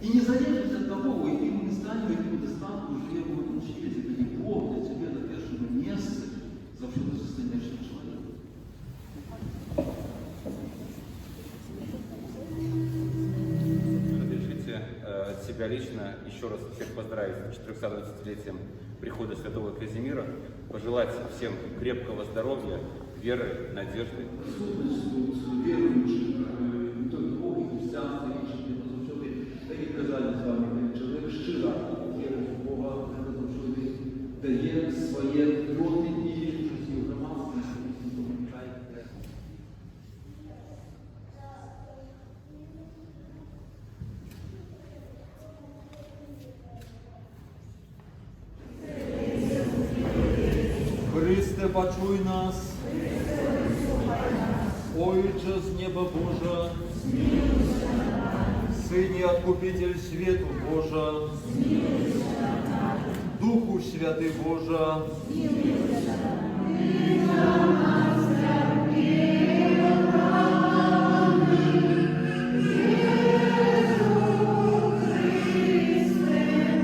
И не залежить от того, у якому ми стані, у якому достатку живемо в этом свете. Это не Бог для тебя на первом месте, завжди состоянешься человеком. Разрешите от себя лично еще раз всех поздравить с 420-летием прихода святого Казимира, пожелать всем крепкого здоровья, веры, надежды. Сутностью, верующих, не только Бог и христианство, и інших, не завжди, так і казали з вами, чоловік щиро вірить в Бога, це завжди дає своє роди і життя в громадстві, і допомагає. Христе, почуй нас. Ойче з неба Божа, Сыне Откупитель свету Божа, Духу Святый Божа, Христе,